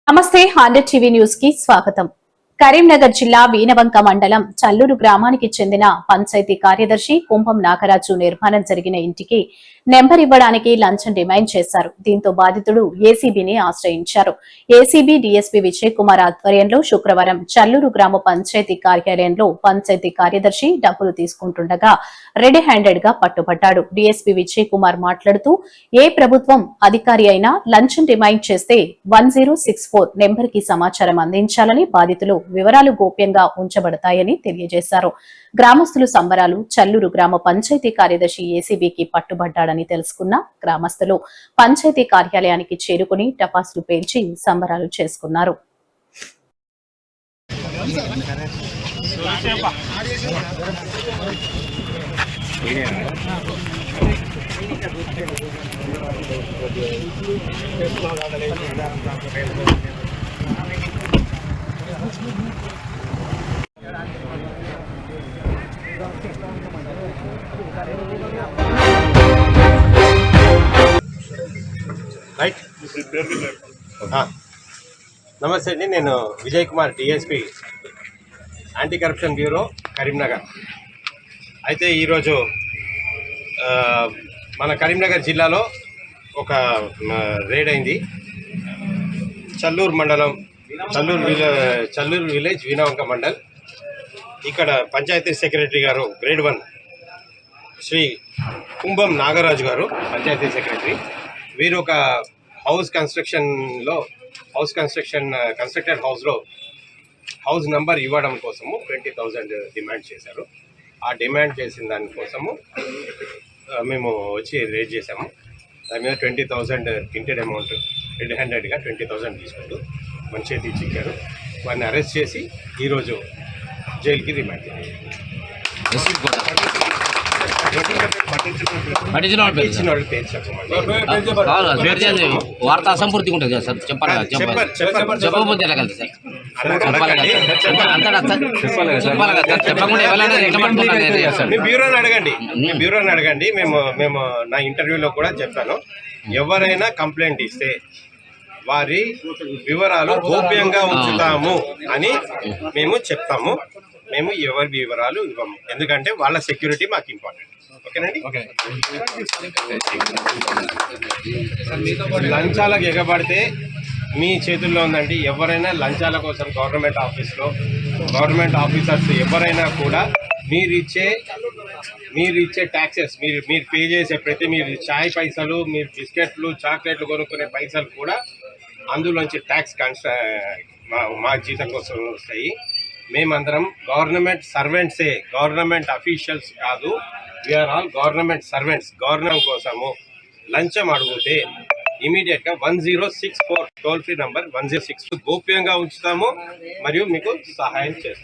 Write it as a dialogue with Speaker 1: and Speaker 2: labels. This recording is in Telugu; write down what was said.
Speaker 1: నమస్తే 100 టీవీ న్యూస్ కి స్వాగతం. కరీంనగర్ జిల్లా వీనవంక మండలం చల్లూరు గ్రామానికి చెందిన పంచాయతీ కార్యదర్శి కుంభం నాగరాజు నిర్మాణం జరిగిన ఇంటికి నెంబర్ ఇవ్వడానికి లంచం డిమాండ్ చేశారు. దీంతో బాధితుడు ఏసీబీని ఆశ్రయించారు. ఏసీబీ డీఎస్పీ విజయ్ కుమార్ ఆధ్వర్యంలో శుక్రవారం చల్లూరు గ్రామ పంచాయతీ కార్యాలయంలో పంచాయతీ కార్యదర్శి డబ్బులు తీసుకుంటుండగా రెడీ హ్యాండెడ్ గా పట్టుబడ్డాడు. డీఎస్పీ విజయ్ కుమార్ మాట్లాడుతూ ఏ ప్రభుత్వం అధికారి అయినా లంచం డిమాండ్ చేస్తే 1064 నెంబర్ కి సమాచారం అందించాలని, బాధితులు వివరాలు గోప్యంగా ఉంచబడతాయని తెలియజేశారు. గ్రామస్తులు సంబరాలు. చల్లూరు గ్రామ పంచాయతీ కార్యదర్శి ఏసీబీకి పట్టుబడ్డాడని తెలుసుకున్న గ్రామస్తులు పంచాయతీ కార్యాలయానికి చేరుకుని టపాసులు పేల్చి సంబరాలు చేసుకున్నారు.
Speaker 2: రైట్. నమస్తే అండి, నేను Vijay Kumar, DSP anti corruption bureau Karimnagar. అయితే ఈరోజు మన కరీంనగర్ జిల్లాలో ఒక రేడ్ అయింది. చల్లూరు మండలం, చల్లూరు విలేజ్, వీనవంక మండల్. ఇక్కడ పంచాయతీ సెక్రటరీ గారు గ్రేడ్ 1 శ్రీ కుంభం నాగరాజు గారు పంచాయతీ సెక్రటరీ. వీరు ఒక కన్స్ట్రక్టెడ్ హౌస్లో హౌస్ నంబర్ ఇవ్వడం కోసము 20,000 డిమాండ్ చేశారు. ఆ డిమాండ్ చేసిన దానికోసము మేము వచ్చి రేట్ చేసాము. దాని మీద 20,000 ప్రింటెడ్ అమౌంట్, రెడ్ హ్యాండెడ్గా 20,000 తీసుకుంటూ మన చేతికి చిక్కారు. వారిని అరెస్ట్ చేసి ఈరోజు జైలుకి రిమాండ్ చేయాలి.
Speaker 3: వార్త అసంపూర్తిగా ఉంటుంది కదా సార్, చెప్పకపోతే ఎలా కలిసి సార్?
Speaker 2: మీ బ్యూరోని అడగండి. మేము నా ఇంటర్వ్యూలో కూడా చెప్పాను, ఎవరైనా కంప్లైంట్ ఇస్తే వారి వివరాలు గోప్యంగా ఉంచుతాము అని మేము చెప్తాము. మేము ఎవరి వివరాలు ఇవ్వము, ఎందుకంటే వాళ్ళ సెక్యూరిటీ మాకు ఇంపార్టెంట్. ఓకేనండి. లంచాలకు ఎగబడితే మీ చేతుల్లో ఉందండి. ఎవరైనా లంచాల కోసం గవర్నమెంట్ ఆఫీసర్స్ ఎవరైనా కూడా మీరు ఇచ్చే ట్యాక్సెస్, మీరు పే చేసే మీరు చాయ్ పైసలు, మీరు బిస్కెట్లు, చాక్లెట్లు కొనుక్కునే పైసలు కూడా అందులోంచి ట్యాక్స్ మా జీతం కోసం వస్తాయి. మేమందరం గవర్నమెంట్ సర్వెంట్సే, గవర్నమెంట్ అఫీషియల్స్ కాదు. We are all government servants. Government కోసము లంచం అడిగితే ఇమీడియట్గా 1064 టోల్ ఫ్రీ నంబర్ 1064 గోప్యంగా ఉంచుతాము మరియు మీకు సహాయం చేస్తాము.